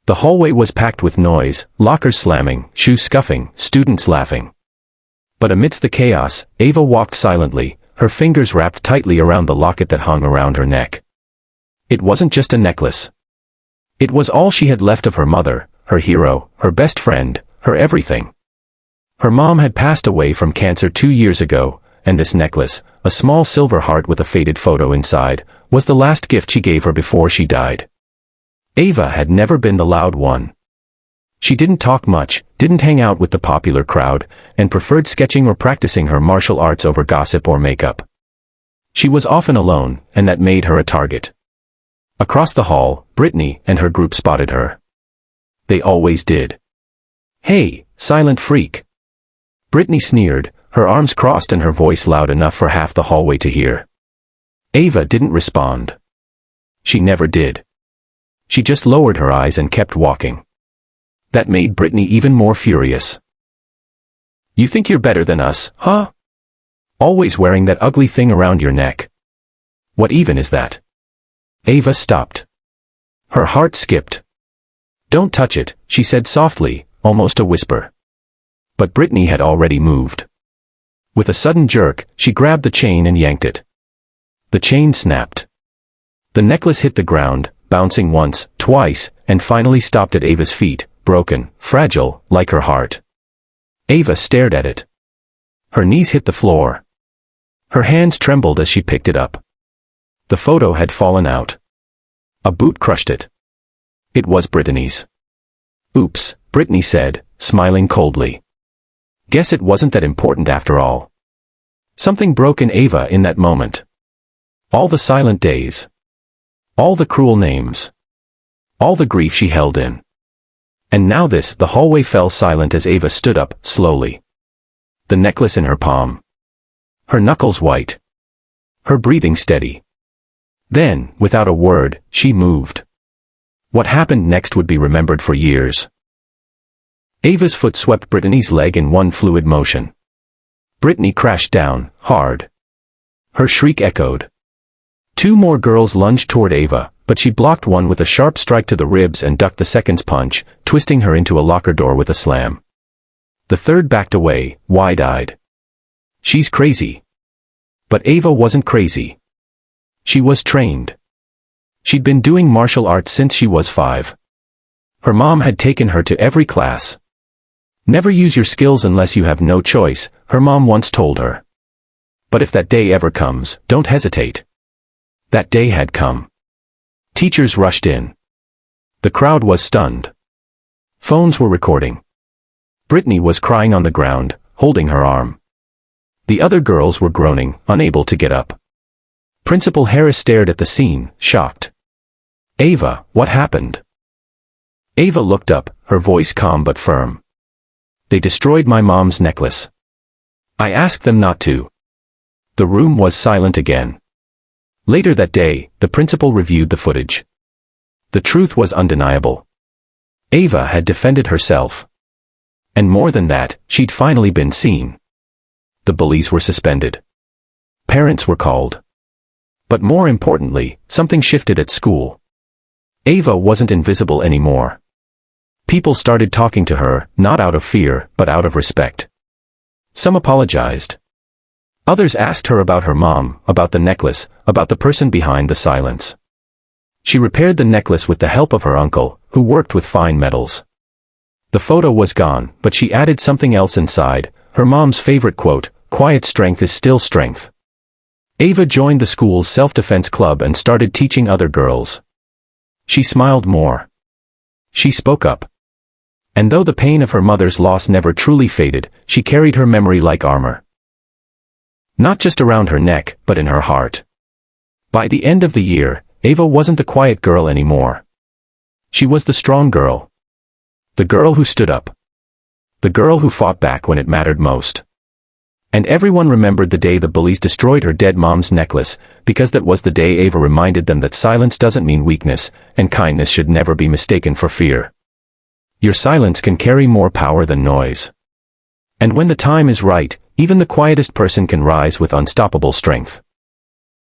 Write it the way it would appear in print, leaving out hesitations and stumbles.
The hallway was packed with noise, lockers slamming, shoes scuffing, students laughing. But amidst the chaos, Ava walked silently, her fingers wrapped tightly around the locket that hung around her neck. It wasn't just a necklace. It was all she had left of her mother, her hero, her best friend, her everything. Her mom had passed away from cancer 2 years ago, and this necklace, a small silver heart with a faded photo inside, was the last gift she gave her before she died. Ava had never been the loud one. She didn't talk much, didn't hang out with the popular crowd, and preferred sketching or practicing her martial arts over gossip or makeup. She was often alone, and that made her a target. Across the hall, Brittany and her group spotted her. They always did. "Hey, silent freak." Brittany sneered, her arms crossed and her voice loud enough for half the hallway to hear. Ava didn't respond. She never did. She just lowered her eyes and kept walking. That made Brittany even more furious. "You think you're better than us, huh? Always wearing that ugly thing around your neck. What even is that?" Ava stopped. Her heart skipped. "Don't touch it," she said softly, almost a whisper. But Brittany had already moved. With a sudden jerk, she grabbed the chain and yanked it. The chain snapped. The necklace hit the ground, bouncing once, twice, and finally stopped at Ava's feet, broken, fragile, like her heart. Ava stared at it. Her knees hit the floor. Her hands trembled as she picked it up. The photo had fallen out. A boot crushed it. It was Brittany's. "Oops," Brittany said, smiling coldly. Guess it wasn't that important after all. Something broke in Ava in that moment. All the silent days. All the cruel names. All the grief she held in. And now this, the hallway fell silent as Ava stood up, slowly. The necklace in her palm. Her knuckles white. Her breathing steady. Then, without a word, she moved. What happened next would be remembered for years. Ava's foot swept Brittany's leg in one fluid motion. Brittany crashed down, hard. Her shriek echoed. 2 more girls lunged toward Ava, but she blocked one with a sharp strike to the ribs and ducked the second's punch, twisting her into a locker door with a slam. The third backed away, wide-eyed. "She's crazy." But Ava wasn't crazy. She was trained. She'd been doing martial arts since she was 5. Her mom had taken her to every class. "Never use your skills unless you have no choice," her mom once told her. But if that day ever comes, don't hesitate. That day had come. Teachers rushed in. The crowd was stunned. Phones were recording. Brittany was crying on the ground, holding her arm. The other girls were groaning, unable to get up. Principal Harris stared at the scene, shocked. "Ava, what happened?" Ava looked up, her voice calm but firm. "They destroyed my mom's necklace. I asked them not to." The room was silent again. Later that day, the principal reviewed the footage. The truth was undeniable. Ava had defended herself. And more than that, she'd finally been seen. The bullies were suspended. Parents were called. But more importantly, something shifted at school. Ava wasn't invisible anymore. People started talking to her, not out of fear, but out of respect. Some apologized. Others asked her about her mom, about the necklace, about the person behind the silence. She repaired the necklace with the help of her uncle, who worked with fine metals. The photo was gone, but she added something else inside, her mom's favorite quote, "Quiet strength is still strength." Ava joined the school's self-defense club and started teaching other girls. She smiled more. She spoke up. And though the pain of her mother's loss never truly faded, she carried her memory like armor. Not just around her neck, but in her heart. By the end of the year, Ava wasn't the quiet girl anymore. She was the strong girl. The girl who stood up. The girl who fought back when it mattered most. And everyone remembered the day the bullies destroyed her dead mom's necklace, because that was the day Ava reminded them that silence doesn't mean weakness, and kindness should never be mistaken for fear. Your silence can carry more power than noise. And when the time is right, even the quietest person can rise with unstoppable strength.